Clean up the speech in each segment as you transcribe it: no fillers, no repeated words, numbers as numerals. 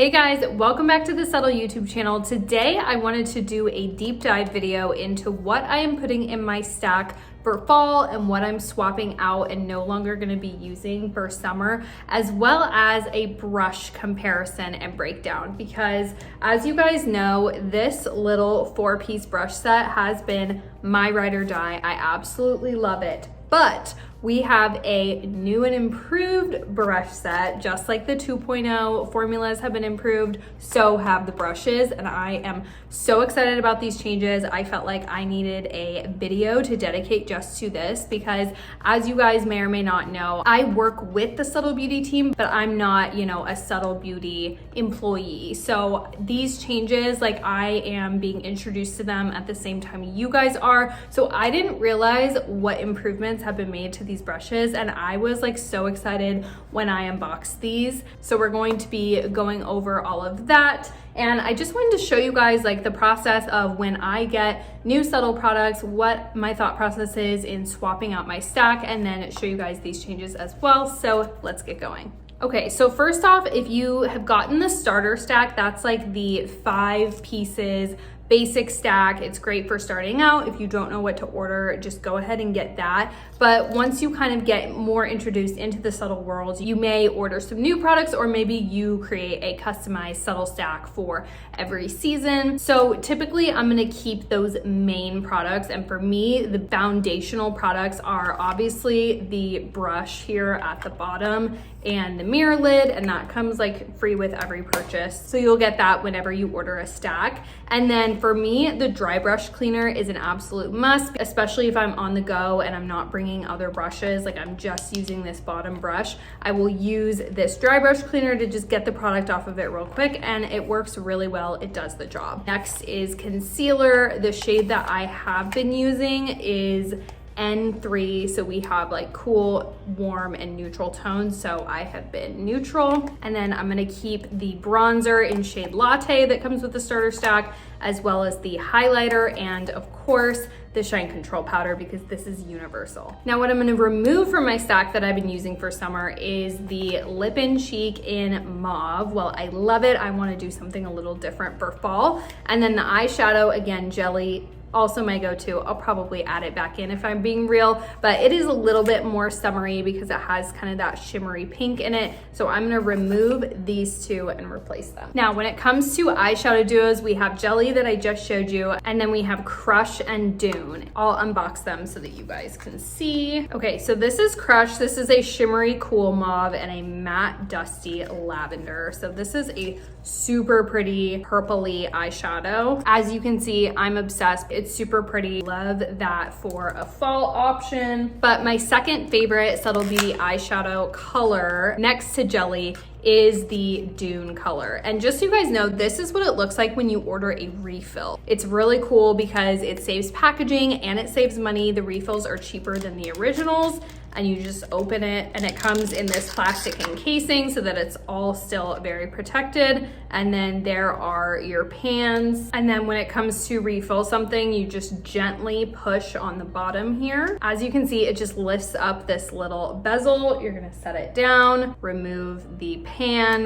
Hey guys, welcome back to the Subtl YouTube channel. Today I wanted to do a deep dive video into what I am putting in my stack for fall and what I'm swapping out and no longer going to be using for summer, as well as a brush comparison and breakdown, because as you guys know, this little 4-piece brush set has been my ride or die. I absolutely love it, but we have a new and improved brush set. Just like the 2.0 formulas have been improved, so have the brushes, and I am so excited about these changes. I felt like I needed a video to dedicate just to this because, as you guys may or may not know, I work with the Subtl Beauty team, but I'm not, a Subtl Beauty employee. So these changes, like, I am being introduced to them at the same time you guys are. So I didn't realize what improvements have been made to these brushes, and I was like so excited when I unboxed these. So we're going to be going over all of that, and I just wanted to show you guys like the process of when I get new Subtl products, what my thought process is in swapping out my stack, and then show you guys these changes as well. So let's get going. Okay, so first off, if you have gotten the starter stack, that's like the 5 pieces basic stack. It's great for starting out. If you don't know what to order, just go ahead and get that. But once you kind of get more introduced into the Subtl world, you may order some new products, or maybe you create a customized Subtl stack for every season. So typically I'm gonna keep those main products. And for me, the foundational products are obviously the brush here at the bottom and the mirror lid, and that comes like free with every purchase. So you'll get that whenever you order a stack. And then for me, the dry brush cleaner is an absolute must, especially if I'm on the go and I'm not bringing other brushes, like I'm just using this bottom brush. I will use this dry brush cleaner to just get the product off of it real quick, and it works really well. It does the job. Next is concealer. The shade that I have been using is N3, so we have like cool, warm, and neutral tones, so I have been neutral. And then I'm gonna keep the bronzer in shade Latte that comes with the starter stack, as well as the highlighter, and of course the shine control powder, because this is universal. Now what I'm gonna remove from my stack that I've been using for summer is the Lip and Cheek in Mauve. Well, I love it. I wanna do something a little different for fall. And then the eyeshadow, again, Jelly, also my go-to. I'll probably add it back in if I'm being real, but it is a little bit more summery because it has kind of that shimmery pink in it. So I'm gonna remove these two and replace them. Now, when it comes to eyeshadow duos, we have Jelly that I just showed you, and then we have Crush and Dune. I'll unbox them so that you guys can see. Okay, so this is Crush. This is a shimmery cool mauve and a matte dusty lavender. So this is a super pretty purpley eyeshadow. As you can see, I'm obsessed. It's super pretty. Love that for a fall option. But my second favorite Subtl Beauty eyeshadow color next to Jelly is the Dune color. And just so you guys know, this is what it looks like when you order a refill. It's really cool because it saves packaging and it saves money. The refills are cheaper than the originals, and you just open it and it comes in this plastic encasing so that it's all still very protected. And then there are your pans. And then when it comes to refill something, you just gently push on the bottom here. As you can see, it just lifts up this little bezel. You're gonna set it down, remove the pan.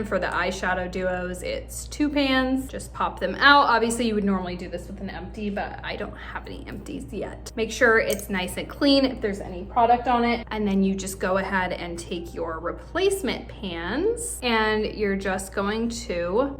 For the eyeshadow duos, it's 2 pans. Just pop them out. Obviously you would normally do this with an empty, but I don't have any empties yet. Make sure it's nice and clean if there's any product on it. And then you just go ahead and take your replacement pans, and you're just going to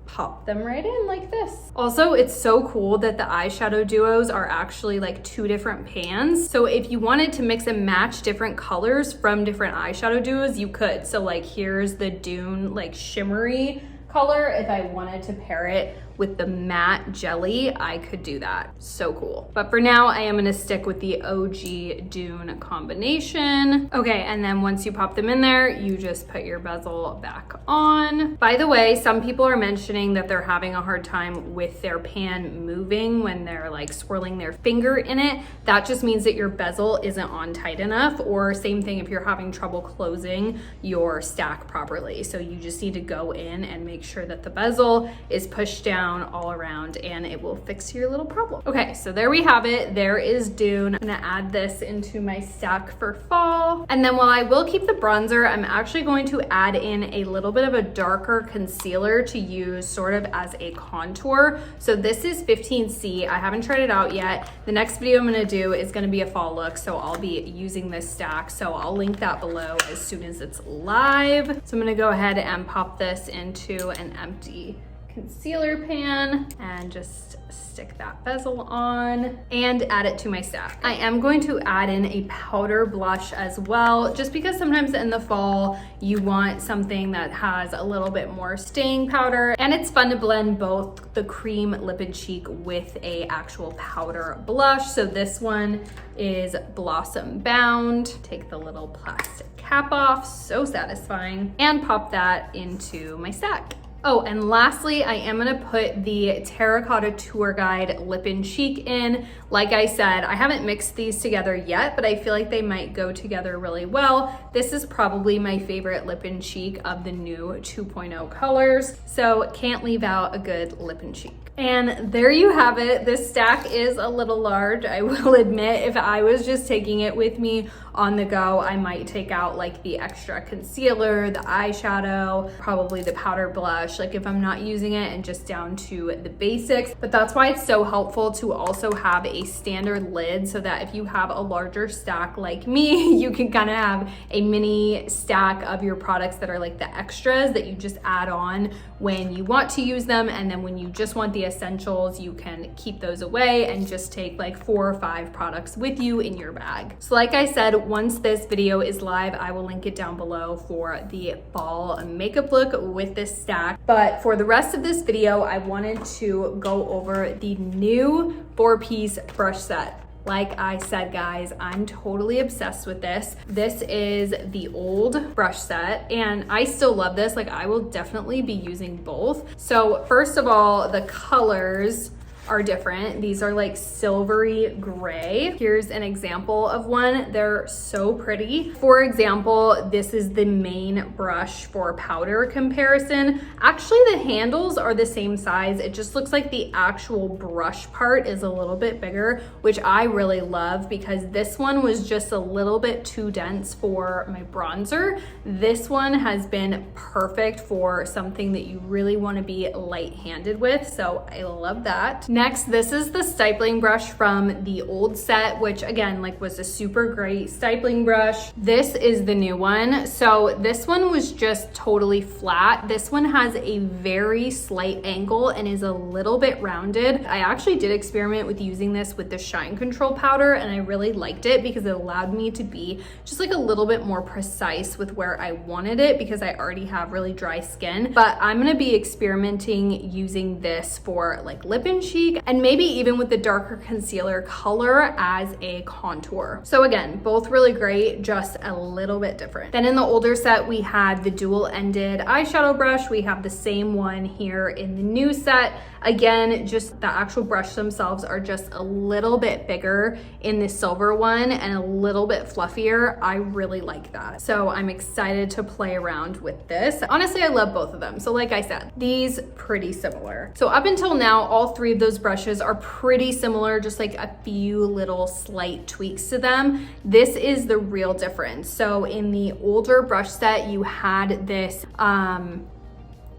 pop them right in like this. Also, it's so cool that the eyeshadow duos are actually like 2 different pans. So if you wanted to mix and match different colors from different eyeshadow duos, you could. So like here's the Dune like shimmery color. If I wanted to pair it with the matte Jelly, I could do that. So cool. But for now, I am gonna stick with the OG Dune combination. Okay, and then once you pop them in there, you just put your bezel back on. By the way, some people are mentioning that they're having a hard time with their pan moving when they're like swirling their finger in it. That just means that your bezel isn't on tight enough, or same thing if you're having trouble closing your stack properly. So you just need to go in and make sure that the bezel is pushed down down all around and it will fix your little problem. Okay, so there we have it. There is Dune. I'm gonna add this into my stack for fall. And then while I will keep the bronzer, I'm actually going to add in a little bit of a darker concealer to use sort of as a contour. So this is 15C. I haven't tried it out yet. The next video I'm gonna do is gonna be a fall look, so I'll be using this stack. So I'll link that below as soon as it's live. So I'm gonna go ahead and pop this into an empty concealer pan and just stick that bezel on and add it to my stack. I am going to add in a powder blush as well, just because sometimes in the fall you want something that has a little bit more staying powder, and it's fun to blend both the cream lip and cheek with a actual powder blush. So this one is Blossom Bound. Take the little plastic cap off, so satisfying, and pop that into my stack. Oh, and lastly, I am gonna put the Terracotta Tour Guide Lip and Cheek in. Like I said, I haven't mixed these together yet, but I feel like they might go together really well. This is probably my favorite lip and cheek of the new 2.0 colors, so can't leave out a good lip and cheek. And there you have it. This stack is a little large, I will admit. If I was just taking it with me on the go, I might take out like the extra concealer, the eyeshadow, probably the powder blush, like if I'm not using it, and just down to the basics. But that's why it's so helpful to also have a standard lid, so that if you have a larger stack like me, you can kind of have a mini stack of your products that are like the extras that you just add on when you want to use them. And then when you just want the essentials, you can keep those away and just take like 4 or 5 products with you in your bag. So like I said, once this video is live, I will link it down below for the fall makeup look with this stack. But for the rest of this video, I wanted to go over the new 4-piece brush set. Like I said, guys, I'm totally obsessed with this. This is the old brush set, and I still love this. Like, I will definitely be using both. So first of all, the colors are different. These are like silvery gray. Here's an example of one. They're so pretty. For example, this is the main brush for powder comparison. Actually, the handles are the same size. It just looks like the actual brush part is a little bit bigger, which I really love, because this one was just a little bit too dense for my bronzer. This one has been perfect for something that you really want to be light-handed with, so I love that. Next, this is the stippling brush from the old set, which again, like, was a super great stippling brush. This is the new one. So this one was just totally flat. This one has a very slight angle and is a little bit rounded. I actually did experiment with using this with the shine control powder, and I really liked it because it allowed me to be just like a little bit more precise with where I wanted it, because I already have really dry skin. But I'm gonna be experimenting using this for like lip and cheek, and maybe even with the darker concealer color as a contour. So again, both really great, just a little bit different. Then in the older set, we had the dual-ended eyeshadow brush. We have the same one here in the new set. Again, just the actual brush themselves are just a little bit bigger in the silver one and a little bit fluffier. I really like that. So I'm excited to play around with this. Honestly, I love both of them. So like I said, these pretty similar. So up until now, all 3 of those brushes are pretty similar, just like a few little slight tweaks to them. This is the real difference. So in the older brush set, you had this,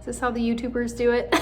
is this how the YouTubers do it?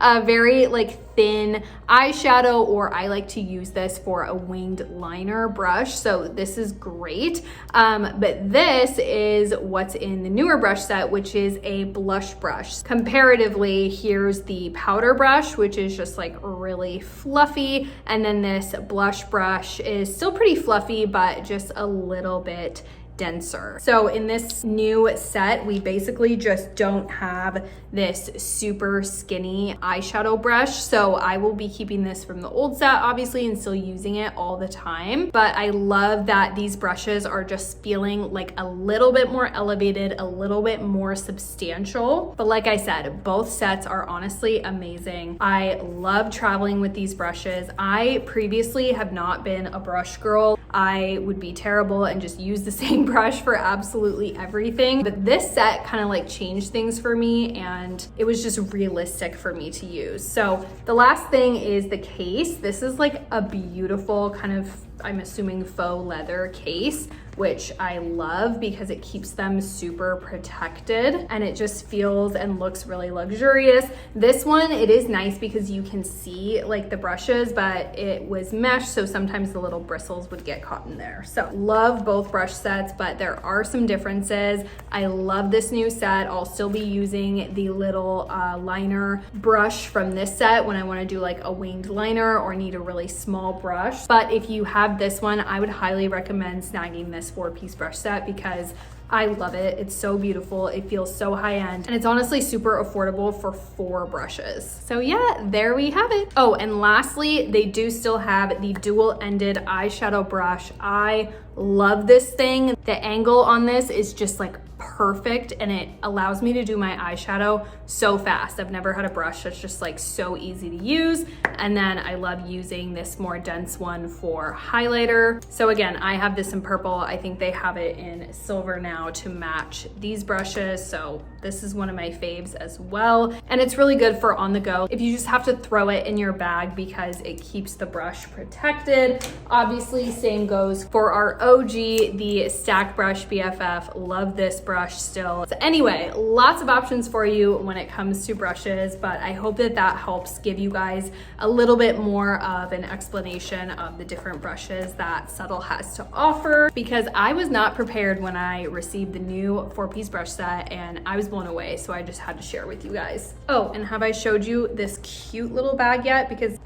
A very like thin eyeshadow, or I like to use this for a winged liner brush. So this is great. But this is what's in the newer brush set, which is a blush brush. Comparatively, here's the powder brush, which is just like really fluffy. And then this blush brush is still pretty fluffy, but just a little bit denser. So in this new set, we basically just don't have this super skinny eyeshadow brush. So I will be keeping this from the old set, obviously, and still using it all the time. But I love that these brushes are just feeling like a little bit more elevated, a little bit more substantial. But like I said, both sets are honestly amazing. I love traveling with these brushes. I previously have not been a brush girl. I would be terrible and just use the same same brush for absolutely everything, but this set kind of like changed things for me and it was just realistic for me to use. So the last thing is the case. This is like a beautiful kind of, I'm assuming, faux leather case, which I love because it keeps them super protected and it just feels and looks really luxurious. This one, it is nice because you can see like the brushes, but it was mesh, so sometimes the little bristles would get caught in there. So love both brush sets, but there are some differences. I love this new set. I'll still be using the little liner brush from this set when I want to do like a winged liner or need a really small brush. But if you have this one, I would highly recommend snagging this 4-piece brush set because I love it. It's so beautiful. It feels so high end and it's honestly super affordable for 4 brushes. So yeah, there we have it. Oh, and lastly, they do still have the dual-ended eyeshadow brush. I love this thing. The angle on this is just like perfect and it allows me to do my eyeshadow so fast. I've never had a brush that's just like so easy to use. And then I love using this more dense one for highlighter. So again, I have this in purple. I think they have it in silver now to match these brushes. So this is one of my faves as well. And it's really good for on the go if you just have to throw it in your bag because it keeps the brush protected. Obviously, same goes for our OG, the Stack Brush BFF. Love this brush still. So anyway, lots of options for you when it comes to brushes, but I hope that that helps give you guys a little bit more of an explanation of the different brushes that Subtl has to offer, because I was not prepared when I received the new 4-piece brush set and I was blown away, so I just had to share with you guys. Oh, and have I showed you this cute little bag yet? Because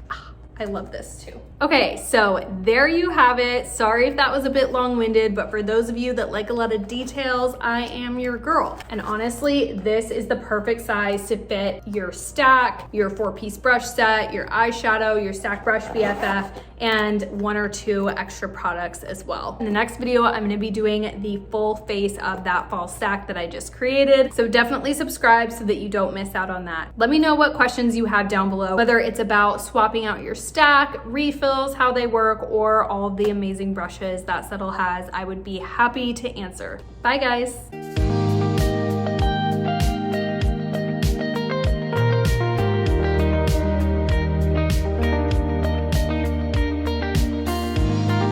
I love this too. Okay, so there you have it. Sorry if that was a bit long-winded, but for those of you that like a lot of details, I am your girl. And honestly, this is the perfect size to fit your stack, your 4-piece brush set, your eyeshadow, your Stack Brush BFF, and 1 or 2 extra products as well. In the next video, I'm gonna be doing the full face of that fall stack that I just created. So definitely subscribe so that you don't miss out on that. Let me know what questions you have down below, whether it's about swapping out your stack, refills, how they work, or all of the amazing brushes that Subtl has. I would be happy to answer. Bye guys.